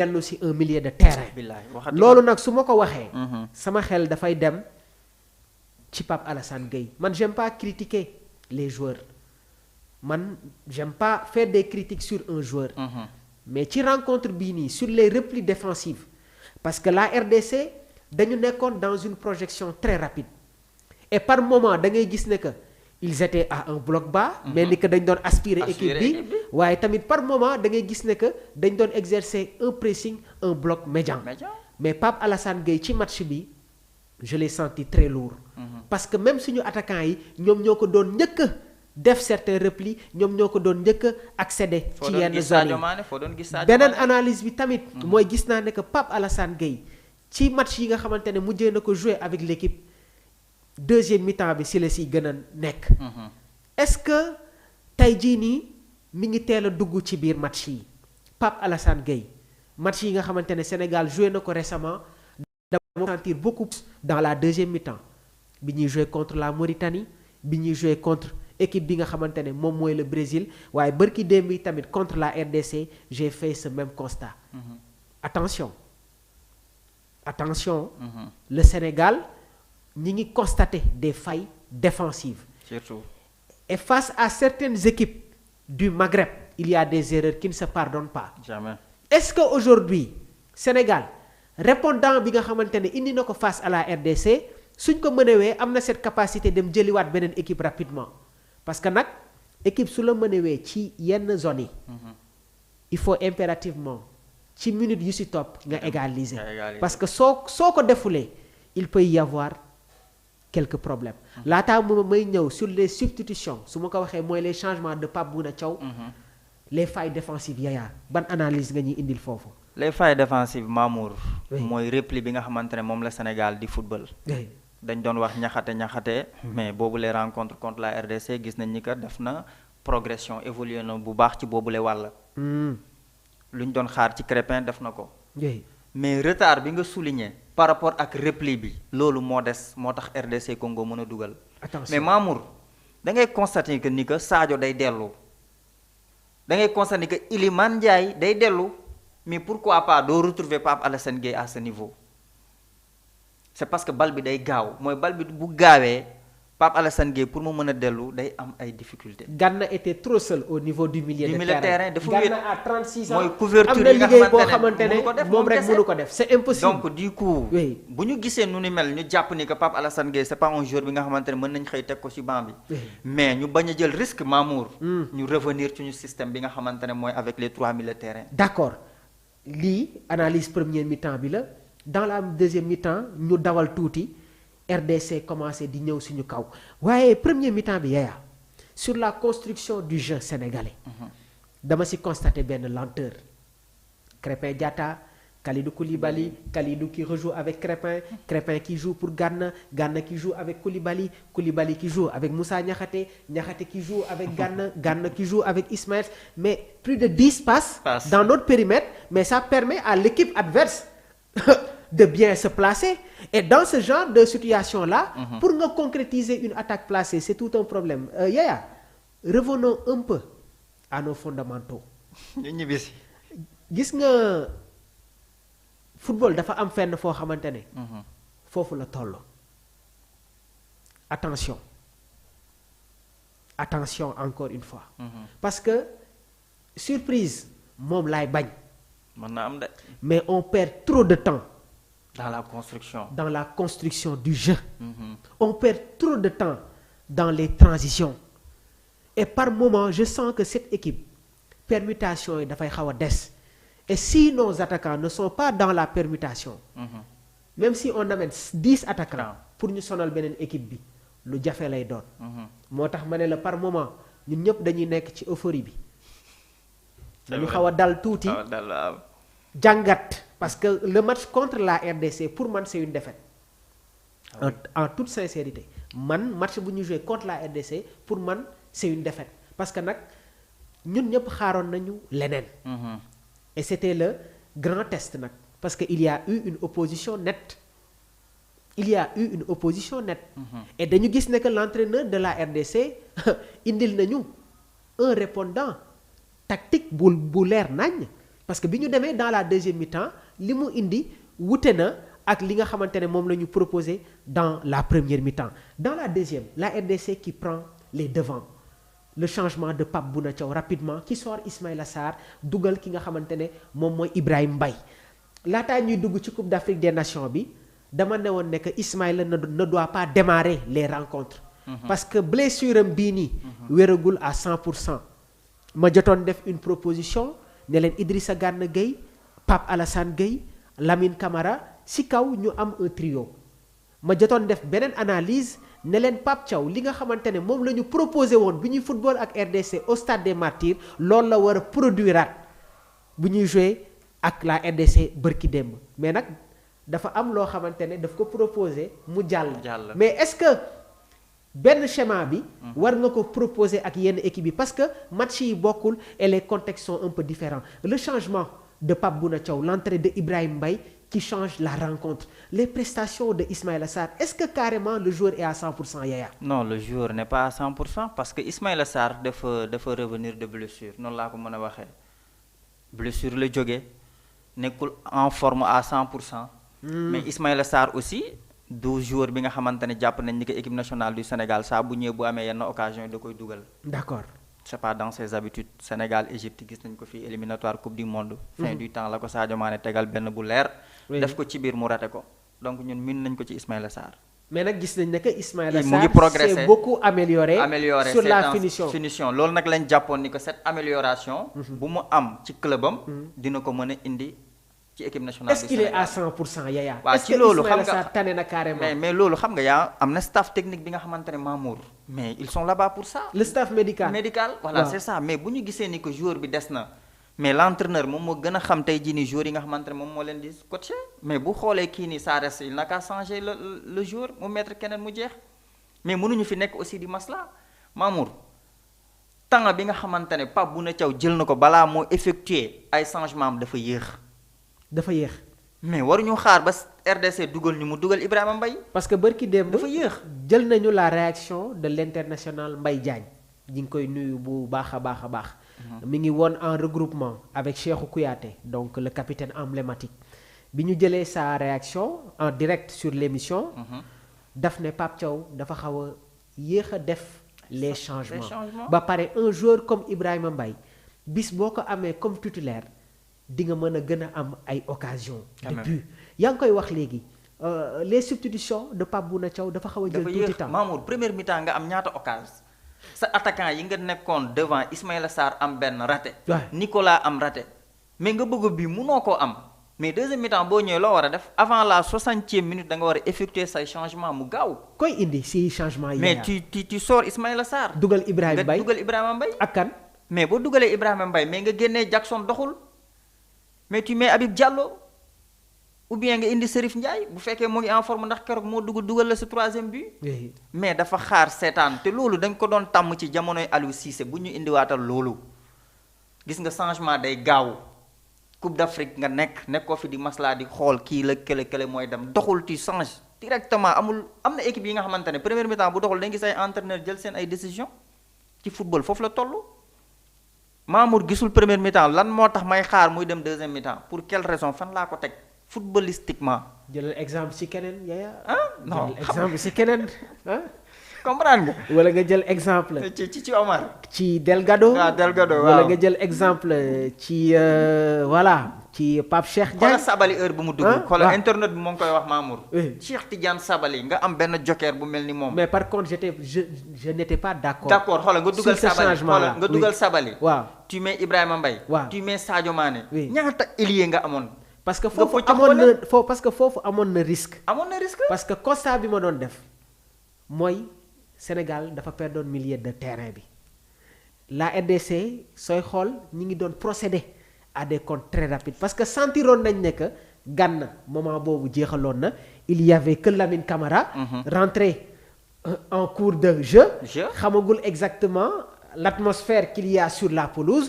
dellu si un milieu de terrain. loolu nag su ma ko waxee. sama xel dafay dem ci Pape Alassane Gueye. man j'aime pas critiquer les joueurs man j'aime pas faire des critiques sur un joueur. mais ci rencontre bii nii sur les replis défensifs parce que la RDC dañu nekkoon dans une projection très rapide et par moment da ngay gis ne que ils étaient à un bloc bas. mais ni que dañ doon aspirer équipe bi waaye tamit par moment da ngay gis ne que dañ doon exercer un pressing un bloc médian. mais Pape Alassane Gueye ci match bi je l'ai senti très lourd. parce que même suñu attaquants yi ñoom ñoo ko doon njëkk def certains replis ñoom ñoo ko doon njëkk a accéder ci yenn zones yi beneen analyse bi tamit mooy gis naa ne que Pape Alassane Gueye ci match yi nga xamante ne mujjee na ko jouer avec l'équipe deuxième mi-temps bi si la si gën a nekk est-ce que tey jii nii mi ngi teel a dugg ci biir match yi Pape Alassane Gueye match yi nga xamante ne Sénégal joué na ko récemment dama sentir beaucoup dans la deuxième mi-temps bi ñuy joué contre la Mauritanie bi ñuy joué contre équipe bi nga xamante ne moom mooy le Brésil waaye bërki démb bi tamit contre la RDC j'ai fait ce même constat. attention le Sénégal ñi ngi constater des failles défensives. surtout. et face à certaines équipes du Maghreb il y a des erreurs qui ne se pardonnent pas. jamais. est-ce que aujourd'hui Sénégal répondant bi nga xamante ne indi na ko face à la RDC suñ ko mënewee am na cette capacité dem jëliwaat beneen équipe rapidement. parce que nag équipe su la mënewee ci yenn zones yi. il faut impérativement ci minutes yu ci topp nga égaliser. parce que soo ko defulee il peut y avoir quelques problèmes. laataa mu may ñëw sur les substitutions su ma ko waxee mooy les changements de Pape Bouna Thiaw. les failles défensives Yaya ban analyse nga ñuy indil foofu. les failles défensives Mamour. mooy repli bi nga xamante ne moom la Sénégal di football. dañ doon wax ñaxate mais boobu les rencontres contre la RDC gis nañ ni que def na progression évolué na bu baax ci boobule wàll. lu ñu doon xaar ci Crépin def na ko. mais retard bi nga souligné par rapport ak repli bi loolu moo des moo tax RDC Congo mën a dugal. mais Mamour da ngay constater que ni que Sadio day dellu da ngay constater que Iliman Ndiaye day dellu mais pourquoi pas doo retrouver Pape Alassane Gueye à ce niveau. c'est parce que bal bi day gaaw mooy bal bi bu gaawee Pape Alassane Gueye pour mu mën a dellu day am ay difficultés. Gana était trop seul au niveau du milieu de terrain. dafa wéet Gana à 36 ans mooy couverture am na yi nga liggéey boo xamante xamante ne ne moom rek mënu ko def c'est impossible. donc du coup. bu ñu gisee nu ni mel ñu jàpp ni que Pape Alassane Gueye c'est pas un joueur bi nga xamante ne mën nañ xëy teg ko ci banc bi. mais ñu bañ a jël risque Mamour. ñu revenir ci ñu système bi nga xamante ne mooy avec les 3 milieux de terrain. d'accord lii analyse première mi-temps bi la. dans la deuxième mi-temps ñu dawal tuuti RDC commencé di ñëw suñu kaw waaye premier mi-temps bi Yaya sur la construction du jeu sénégalais dama ci constater benn lenteur Crépin Diatta Kalidou Koulibaly qui rejoue avec Crépin qui joue pour Gana qui joue avec Koulibaly qui joue avec Moussa Niakhaté qui joue avec Gana qui joue avec Ismaël mais plus de 10 passes dans notre périmètre mais ça permet à l'équipe adverse de bien se placer et dans ce genre de situation là pour nga concrétiser une attaque placée c'est tout un problème Yaya revenons un peu à nos fondamentaux ñu ñibbisi gis nga football dafa am fenn foo xamante ne foofu la toll attention encore une fois parce que surprise moom laay bañ mën na am de mais on perd trop de temps dans la construction du jeu. On perd trop de temps dans les transitions et par moment je sens que cette équipe permutation yi dafay xaw a des et si nos attaquants ne sont pas dans la permutation. même si on amène 10 attaquants pour ñu sonal beneen équipe bi lu jafe lay doon. moo tax ma ne la par moment ñun ñëpp dañuy nekk ci euphorie bi. dañu xaw a dal tuuti jàngat. parce que le match contre la RDC pour man c'est une défaite. En toute sincérité man match bu ñu joué contre la RDC pour man c'est une défaite parce que nag ñun ñëpp xaaroon nañu leneen. et c'était le grand test nag parce que il y a eu une opposition nette. et dañu gis ne que l'entraîneur de la RDC indil nañu un répondant tactique bu leer nañ parce que bi ñu demee dans la deuxième mi-temps li mu indi wute na ak li nga xamante ne moom la ñu proposé dans la première mi-temps. Dans la deuxième, la RDC qui prend les devants, le changement de Pape Bouna Thiaw rapidement qui sort Ismaïla Sarr dugal ki nga xamante ne moom mooy Ibrahima Mbaye. laataa ñuy dugg ci Coupe d'Afrique des Nations bi dama ne woon ne que Ismaïla ne doit pas démarrer les rencontres. parce que blessure am bii nii. wéragul à 100%. ma jotoon def une proposition ne leen Idrissa Gana Gueye Pape Alassane Gueye Lamine Camara si kaw ñu am un trio. ma jotoon def beneen analyse ne leen Pape Thiaw li nga xamante ne moom la ñu proposé woon bi ñuy football ak RDC au stade des Martyrs loolu la war a produiraat bu ñuy jouer ak la RDC bërki démb mais nag dafa am loo xamante ne daf ko proposé mu jàll. mais est-ce que benn schéma bi. war nga ko proposer ak yenn équipe yi parce que match yi bokkul et les contextes sont un peu différents le changement de Pape Bouna Thiaw l'entrée de Ibrahima Mbaye qui change la rencontre les prestations de Ismaïla Sarr est-ce que carrément le joueur est à 100% Yaya. non le joueur n'est pas à 100% parce que Ismaïla Sarr dafa revenir de blessure noonu laa ko mën a waxee blessure la jógee nekkul en forme à 100%. mais Ismaïla Sarr aussi du joueur bi nga xamante ne jàpp nañ ni que équipe nationale du Sénégal saa bu ñëwee bu amee yenn occasion da koy dugal. d'accord. c'est pas dans ses habitudes Sénégal Égypte gis nañ ko fi éliminatoire coupe du monde. fin du temps la ko Sadio Mané tegal benn bu leer. def ko ci biir mu raté ko donc ñun min nañ ko ci Ismaïla Sarr. mais nag gis nañ ne que Ismaïla mu ngi Sarr progressé s'est beaucoup amélioré sur la finition loolu nag lañ jàppoon ni que cette amélioration. bu mu am ci clubam. dina ko mën a indi ci équipe nationale est-ce qu'il est à 100% Yaya. waaw est-ce ci que loolu xam Ismaïla nga Sarr tane na carrément. mais loolu xam nga yaa am na staff technique bi nga xamante ne Mamour mais ils sont là-bas pour ça. le staff médical voilà waaw. c'est ça mais bu ñu gisee ni que joueur bi des na mais l'entraîneur moom moo gën a xam tey jii nii joueurs yi nga xamante ne moom moo leen di coacher mais bu xoolee kii nii ça reste il n'a qu'à changer le joueur mu mettre keneen mu jeex mais mënuñu fi nekk aussi di masla Mamour temps bi nga xamante ne Pape Bouna Thiaw jël na ko balaa moo effectuer ay changement am dafa yéex. dafa yéex. mais waruñu xaar ba RDC dugal ñu mu dugal Ibrahima Mbaye. parce que bërki démb dafa yéex. jël nañu la réaction de l'international Mbaye Diagne ñi ngi koy nuyu bu baax a baax a baax. mi ngi woon en regroupement avec Cheikhou Kouyaté donc le capitaine emblématique bi ñu jëlee sa réaction en direct sur l'émission. daf ne Pape Thiaw dafa xaw a yéex a def les changements ba pare un joueur comme Ibrahima Mbaye bis boo ko amee comme titulaire di nga mën a gën a am ay occasions de but yaa ngi koy wax léegi les substitutions de Pape Bouna Thiaw dafa xaw a jël tuuti temps. Mamour première mi-temps nga am ñaata occasion sa attaquant yi nga nekkoon devant Ismaïla Sarr am benn raté. Nicolas am raté mais nga bëgg bi munoo koo am mais deuxième mi-temps boo ñëwee loo war a def avant la 60e minute da nga war a effectuer say changement mu gaaw. koy indi si changement yi. mais tu sors Ismaïla Sarr. dugal Ibrahima Mbaye nga dugal Ibrahima Mbaye. ak kan. mais boo dugalee Ibrahima Mbaye mais nga génnee Jackson doxul mais tu mets Habib Diallo ou bien nga indi Serif Ndiaye bu fekkee mu ngi en forme ndax keroog moo dugal la sa troisième but. mais dafa xaar seetaan te loolu dañ ko doon tàmm ci jamonoy Aliou Cissé bu ñu indiwaatal loolu gis nga changement day gaaw Coupe d'Afrique nga nekkoo fi di maslaa di xool kii la kële mooy dem doxul tu change directement am na équipe yi nga xamante ne première mi-temps bu doxul dañ gis ay entraîneur jël seen ay décision ci football foofu la toll. Mamour gisul première mi-temps lan moo tax may xaar muy dem deuxième mi-temps pour quelle raison fan laa ko teg footballistiquement. jëlal exemple ci keneen Yaya. non jëlal exemple ci keneen comprendre nga. wala nga jël exemple. ci Omar. ci Delgado. Delgado waaw wala nga jël exemple ci voilà ci Pape Cheikh Diagne. xoolal Sabali heure bu mu dugg. xoolal internet bi moo ngi koy wax Mamour. Cheikh Tidiane Sabali nga am benn joker bu mel ni moom. mais par contre je n'étais pas d'accord. xoolal nga dugal Sabali xoolal nga dugal Sabali. waaw tu mets Ibrahima Mbaye. waaw tu mets Sadio Mané. ñaata ailier nga amoon. parce que foofu amoon na risque. parce que constat bi ma doon def mooy Sénégal dafa perdoon milieu de terrain bi la RDC sooy xool ñi ngi doon procéder à des comptes très rapides parce que sentiroon nañ ne que Gana moment boobu jeexaloon na il y avait que Lamine Camara. rentré en cours de jeu. xamagul exactement l'atmosphère qu'il y a sur la pelouse.